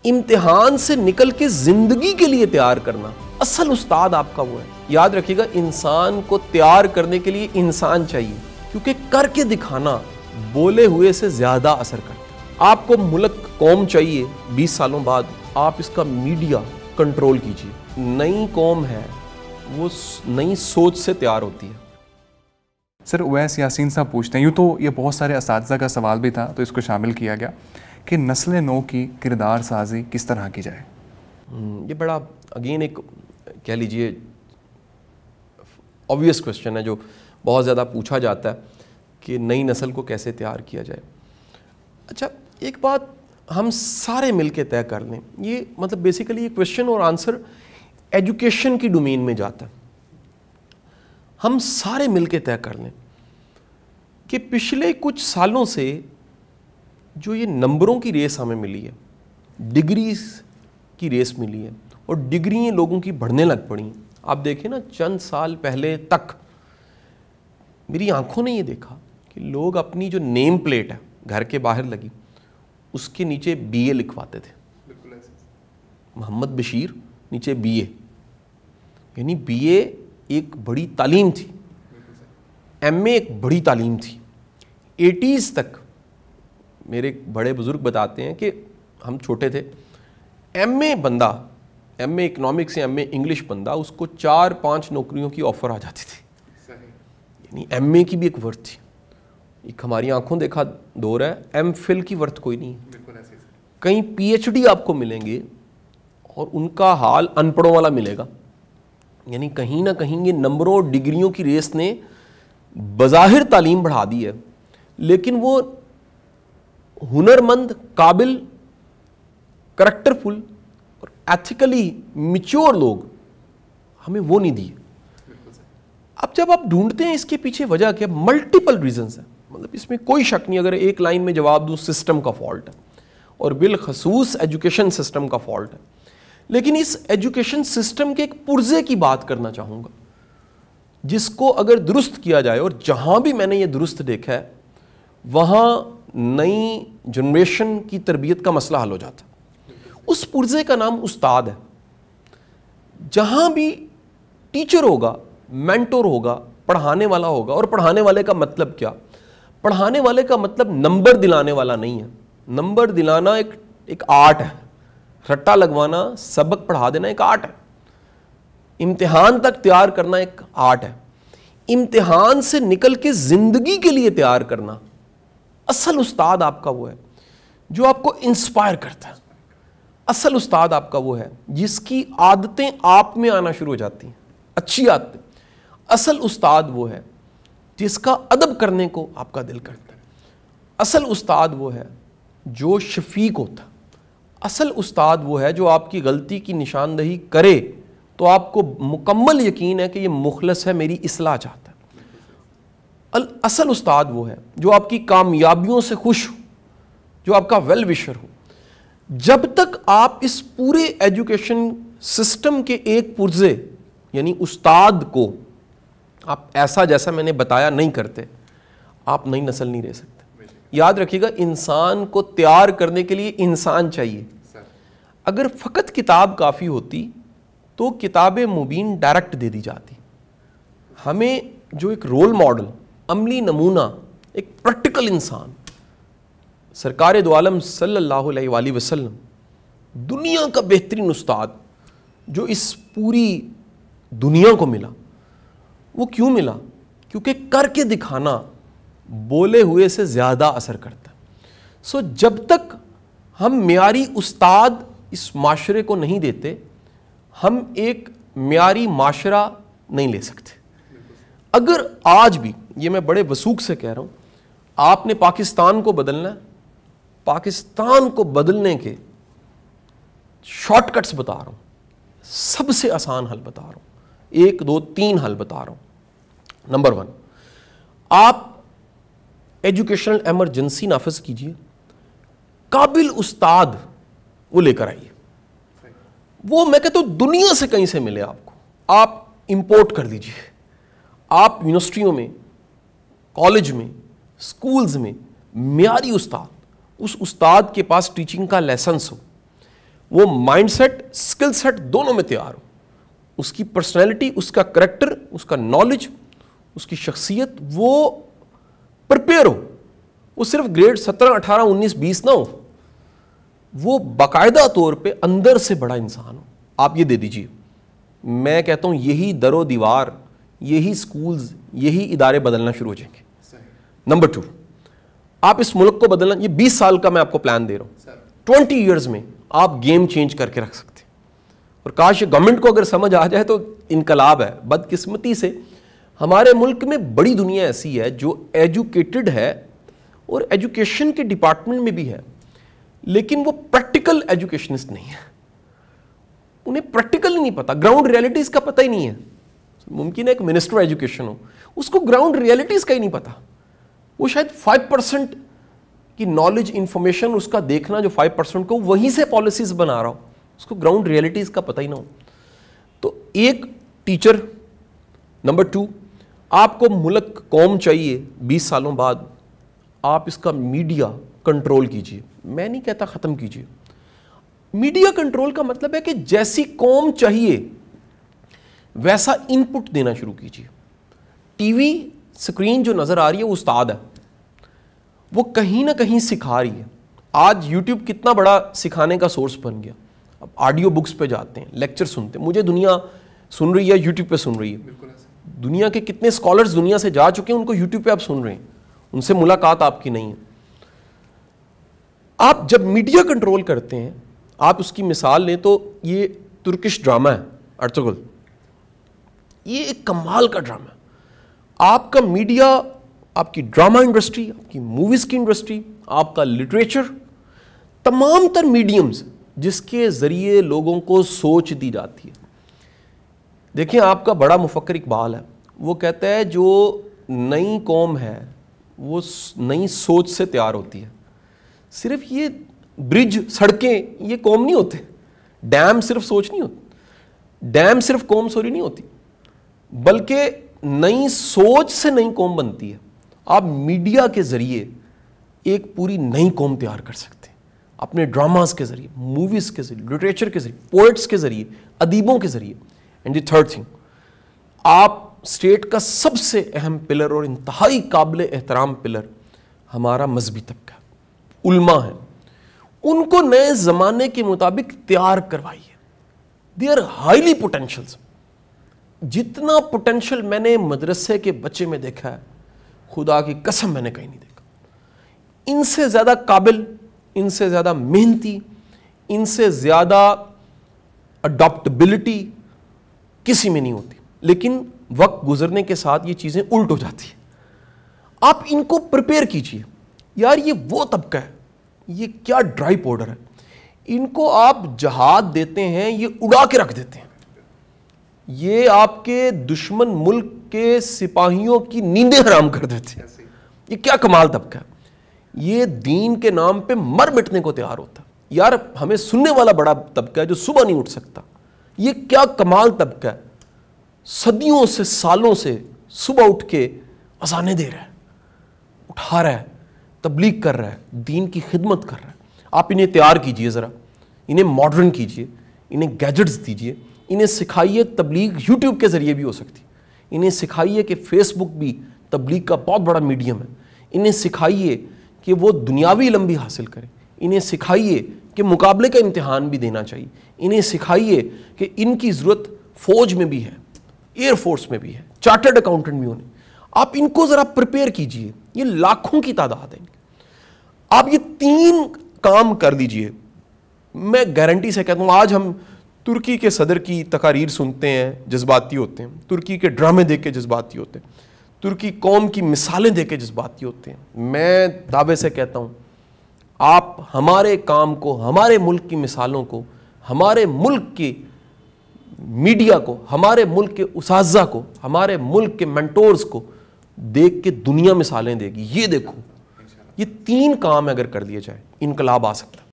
امتحان سے نکل کے زندگی کے لیے تیار کرنا، اصل استاد آپ کا وہ ہے۔ یاد رکھیے گا، انسان کو تیار کرنے کے لیے انسان چاہیے، کیونکہ کر کے دکھانا بولے ہوئے سے زیادہ اثر کرتا ہے۔ آپ کو ملک قوم چاہیے 20 سالوں بعد، آپ اس کا میڈیا کنٹرول کیجیے۔ نئی قوم ہے وہ نئی سوچ سے تیار ہوتی ہے۔ سر اویس یاسین صاحب پوچھتے ہیں، یوں تو یہ بہت سارے اساتذہ کا سوال بھی تھا تو اس کو شامل کیا گیا کہ نسل نو کی کردار سازی کس طرح کی جائے؟ یہ بڑا اگین ایک کہہ لیجئے obvious کوسچن ہے جو بہت زیادہ پوچھا جاتا ہے کہ نئی نسل کو کیسے تیار کیا جائے۔ اچھا، ایک بات ہم سارے مل کے طے کر لیں، یہ مطلب بیسیکلی یہ کوسچن اور آنسر ایجوکیشن کی ڈومین میں جاتا ہے۔ ہم سارے مل کے طے کر لیں کہ پچھلے کچھ سالوں سے جو یہ نمبروں کی ریس ہمیں ملی ہے، ڈگریز کی ریس ملی ہے، اور ڈگریاں لوگوں کی بڑھنے لگ پڑی ہیں۔ آپ دیکھیں نا، چند سال پہلے تک میری آنکھوں نے یہ دیکھا کہ لوگ اپنی جو نیم پلیٹ ہے گھر کے باہر لگی، اس کے نیچے بی اے لکھواتے تھے، محمد بشیر نیچے بی اے، یعنی بی اے ایک بڑی تعلیم تھی، ایم اے ایک بڑی تعلیم تھی۔ 80s تک میرے بڑے بزرگ بتاتے ہیں کہ ہم چھوٹے تھے، ایم اے بندہ، ایم اے اکنامکس یا ایم اے انگلش بندہ، اس کو 4-5 نوکریوں کی آفر آ جاتی تھی۔ یعنی ایم اے کی بھی ایک ورتھ تھی۔ ایک ہماری آنکھوں دیکھا دور ہے، ایم فل کی ورتھ کوئی نہیں ہے۔ کہیں پی ایچ ڈی آپ کو ملیں گے اور ان کا حال ان پڑھوں والا ملے گا۔ یعنی کہیں نہ کہیں یہ نمبروں اور ڈگریوں کی ریس نے بظاہر تعلیم بڑھا دی ہے، لیکن وہ ہنرمند، قابل، کریکٹرفل اور ایتھیکلی میچور لوگ ہمیں وہ نہیں دیے۔ اب جب آپ ڈھونڈتے ہیں اس کے پیچھے وجہ کیا، ملٹیپل ریزنز ہیں، مطلب اس میں کوئی شک نہیں، اگر ایک لائن میں جواب دوں، سسٹم کا فالٹ ہے، اور بالخصوص ایجوکیشن سسٹم کا فالٹ ہے۔ لیکن اس ایجوکیشن سسٹم کے ایک پرزے کی بات کرنا چاہوں گا، جس کو اگر درست کیا جائے، اور جہاں بھی میں نے یہ درست دیکھا ہے وہاں نئی جنریشن کی تربیت کا مسئلہ حل ہو جاتا ہے۔ اس پرزے کا نام استاد ہے۔ جہاں بھی ٹیچر ہوگا، مینٹور ہوگا، پڑھانے والا ہوگا، اور پڑھانے والے کا مطلب کیا؟ پڑھانے والے کا مطلب نمبر دلانے والا نہیں ہے۔ نمبر دلانا ایک آرٹ ہے، رٹا لگوانا، سبق پڑھا دینا ایک آرٹ ہے، امتحان تک تیار کرنا ایک آرٹ ہے۔ امتحان سے نکل کے زندگی کے لیے تیار کرنا، اصل استاد آپ کا وہ ہے جو آپ کو انسپائر کرتا ہے۔ اصل استاد آپ کا وہ ہے جس کی عادتیں آپ میں آنا شروع ہو جاتی ہیں، اچھی عادتیں۔ اصل استاد وہ ہے جس کا ادب کرنے کو آپ کا دل کرتا ہے۔ اصل استاد وہ ہے جو شفیق ہوتا ہے۔ اصل استاد وہ ہے جو آپ کی غلطی کی نشاندہی کرے تو آپ کو مکمل یقین ہے کہ یہ مخلص ہے، میری اصلاح چاہتا ہے۔ اصل استاد وہ ہے جو آپ کی کامیابیوں سے خوش ہو، جو آپ کا ویل وشر ہو۔ جب تک آپ اس پورے ایجوکیشن سسٹم کے ایک پرزے یعنی استاد کو آپ ایسا جیسا میں نے بتایا نہیں کرتے، آپ نئی نسل نہیں رہ سکتے۔ یاد رکھیے گا، انسان کو تیار کرنے کے لیے انسان چاہیے۔ اگر فقط کتاب کافی ہوتی تو کتاب مبین ڈائریکٹ دے دی جاتی۔ ہمیں جو ایک رول ماڈل، عملی نمونہ، ایک پریکٹیکل انسان، سرکار دو عالم صلی اللہ علیہ وآلہ وسلم، دنیا کا بہترین استاد جو اس پوری دنیا کو ملا، وہ کیوں ملا؟ کیونکہ کر کے دکھانا بولے ہوئے سے زیادہ اثر کرتا ہے۔ جب تک ہم معیاری استاد اس معاشرے کو نہیں دیتے، ہم ایک معیاری معاشرہ نہیں لے سکتے۔ اگر آج بھی، یہ میں بڑے وثوق سے کہہ رہا ہوں، آپ نے پاکستان کو بدلنا ہے، پاکستان کو بدلنے کے شارٹ کٹس بتا رہا ہوں، سب سے آسان حل بتا رہا ہوں، 1 2 3 حل بتا رہا ہوں۔ نمبر 1، آپ ایجوکیشنل ایمرجنسی نافذ کیجئے، قابل استاد وہ لے کر آئیے، وہ میں کہتا ہوں دنیا سے کہیں سے ملے آپ کو، آپ امپورٹ کر دیجئے۔ آپ یونیورسٹیوں میں، کالج میں، سکولز میں معیاری استاد، اس استاد کے پاس ٹیچنگ کا لائسنس ہو، وہ مائنڈ سیٹ اسکل سیٹ دونوں میں تیار ہو, اس کی پرسنالٹی, اس کا کریکٹر, اس کا نالج, اس کی شخصیت وہ پرپیئر ہو. وہ صرف گریڈ 17, 18, 19, 20 نہ ہو, وہ باقاعدہ طور پہ اندر سے بڑا انسان ہو. آپ یہ دے دیجئے, میں کہتا ہوں یہی در و دیوار, یہی سکولز, یہی ادارے بدلنا شروع ہو جائیں گے. نمبر 2, آپ اس ملک کو بدلنا, یہ 20 سال کا میں آپ کو پلان دے رہا ہوں, 20 ایئرز میں آپ گیم چینج کر کے رکھ سکتے ہیں. اور کاش یہ گورنمنٹ کو اگر سمجھ آ جائے تو انقلاب ہے. بدقسمتی سے ہمارے ملک میں بڑی دنیا ایسی ہے جو ایجوکیٹڈ ہے اور ایجوکیشن کے ڈپارٹمنٹ میں بھی ہے, لیکن وہ پریکٹیکل ایجوکیشنسٹ نہیں ہے. انہیں پریکٹیکل نہیں پتا, گراؤنڈ ریالٹیز کا پتہ ہی نہیں ہے. ممکن ہے ایک منسٹر ایجوکیشن ہو, اس کو گراؤنڈ ریالٹیز کا ہی نہیں پتا. وہ شاید 5% کی نالج, انفارمیشن اس کا دیکھنا جو 5% کو وہیں سے پالیسیز بنا رہا ہو, اس کو گراؤنڈ ریالٹیز کا پتہ ہی نہ ہو. تو ایک ٹیچر. نمبر 2, آپ کو ملک قوم چاہیے 20 سالوں بعد, آپ اس کا میڈیا کنٹرول کیجئے. میں نہیں کہتا ختم کیجئے. میڈیا کنٹرول کا مطلب ہے کہ جیسی قوم چاہیے ویسا ان پٹ دینا شروع کیجئے. ٹی وی سکرین جو نظر آ رہی ہے وہ استاد ہے, وہ کہیں نہ کہیں سکھا رہی ہے. آج یوٹیوب کتنا بڑا سکھانے کا سورس بن گیا. اب آڈیو بکس پہ جاتے ہیں, لیکچر سنتے ہیں. مجھے دنیا سن رہی ہے, یوٹیوب پہ سن رہی ہے. دنیا کے کتنے اسکالرز دنیا سے جا چکے ہیں, ان کو یوٹیوب پہ آپ سن رہے ہیں, ان سے ملاقات آپ کی نہیں ہے. آپ جب میڈیا کنٹرول کرتے ہیں, آپ اس کی مثال لیں تو یہ ترکش ڈرامہ ہے ارطغرل, یہ ایک کمال کا ڈرامہ ہے. آپ کا میڈیا, آپ کی ڈرامہ انڈسٹری, آپ کی موویز کی انڈسٹری, آپ کا لٹریچر, تمام تر میڈیمز جس کے ذریعے لوگوں کو سوچ دی جاتی ہے. دیکھیں آپ کا بڑا مفکر اقبال ہے, وہ کہتا ہے جو نئی قوم ہے وہ نئی سوچ سے تیار ہوتی ہے. صرف یہ برج, سڑکیں یہ قوم نہیں ہوتے. ڈیم صرف سوچ نہیں ہوتی, ڈیم صرف قوم سوری نہیں ہوتی, بلکہ نئی سوچ سے نئی قوم بنتی ہے. آپ میڈیا کے ذریعے ایک پوری نئی قوم تیار کر سکتے ہیں, اپنے ڈراماز کے ذریعے, موویز کے ذریعے, لٹریچر کے ذریعے, پوئٹس کے ذریعے, ادیبوں کے ذریعے. اینڈ دی تھرڈ تھنگ, آپ اسٹیٹ کا سب سے اہم پلر اور انتہائی قابل احترام پلر ہمارا مذہبی طبقہ, علماء ہیں, ان کو نئے زمانے کے مطابق تیار کروائیے. They are highly potentials. جتنا پوٹینشیل میں نے مدرسے کے بچے میں دیکھا ہے, خدا کی قسم میں نے کہیں نہیں دیکھا. ان سے زیادہ قابل, ان سے زیادہ محنتی, ان سے زیادہ اڈاپٹیبلٹی کسی میں نہیں ہوتی. لیکن وقت گزرنے کے ساتھ یہ چیزیں الٹ ہو جاتی ہیں. آپ ان کو پریپیئر کیجئے. یار یہ وہ طبقہ ہے, یہ کیا ڈرائی پاؤڈر ہے, ان کو آپ جہاد دیتے ہیں, یہ اڑا کے رکھ دیتے ہیں. یہ آپ کے دشمن ملک کے سپاہیوں کی نیندیں حرام کر دیتے ہیں. یہ کیا کمال طبقہ ہے. یہ دین کے نام پہ مر مٹنے کو تیار ہوتا ہے. یار ہمیں سننے والا بڑا طبقہ ہے جو صبح نہیں اٹھ سکتا. یہ کیا کمال طبقہ ہے, صدیوں سے, سالوں سے صبح اٹھ کے اذانیں دے رہا ہے, اٹھا رہا ہے, تبلیغ کر رہا ہے, دین کی خدمت کر رہا ہے. آپ انہیں تیار کیجئے, ذرا انہیں ماڈرن کیجئے, انہیں گیجٹس دیجئے, انہیں سکھائیے تبلیغ یوٹیوب کے ذریعے بھی ہو سکتی, انہیں سکھائیے کہ فیس بک بھی تبلیغ کا بہت بڑا میڈیم ہے, انہیں سکھائیے کہ وہ دنیاوی علم بھی حاصل کریں, انہیں سکھائیے کہ مقابلے کا امتحان بھی دینا چاہیے, انہیں سکھائیے کہ ان کی ضرورت فوج میں بھی ہے, ایئر فورس میں بھی ہے, چارٹرڈ اکاؤنٹنٹ بھی ہونے. آپ ان کو ذرا پریپیئر کیجئے, یہ لاکھوں کی تعداد ہے. آپ یہ 3 کام کر دیجئے, میں گارنٹی سے کہتا ہوں. آج ہم ترکی کے صدر کی تقاریر سنتے ہیں, جذباتی ہوتے ہیں, ترکی کے ڈرامے دیکھ کے جذباتی ہوتے ہیں, ترکی قوم کی مثالیں دیکھ کے جذباتی ہوتے ہیں. میں دعوے سے کہتا ہوں آپ ہمارے کام کو, ہمارے ملک کی مثالوں کو, ہمارے ملک کی میڈیا کو, ہمارے ملک کے اساتذہ کو, ہمارے ملک کے مینٹورز کو دیکھ کے دنیا مثالیں دے گی. یہ دیکھو, یہ 3 کام اگر کر دیے جائے انقلاب آ سکتا ہے.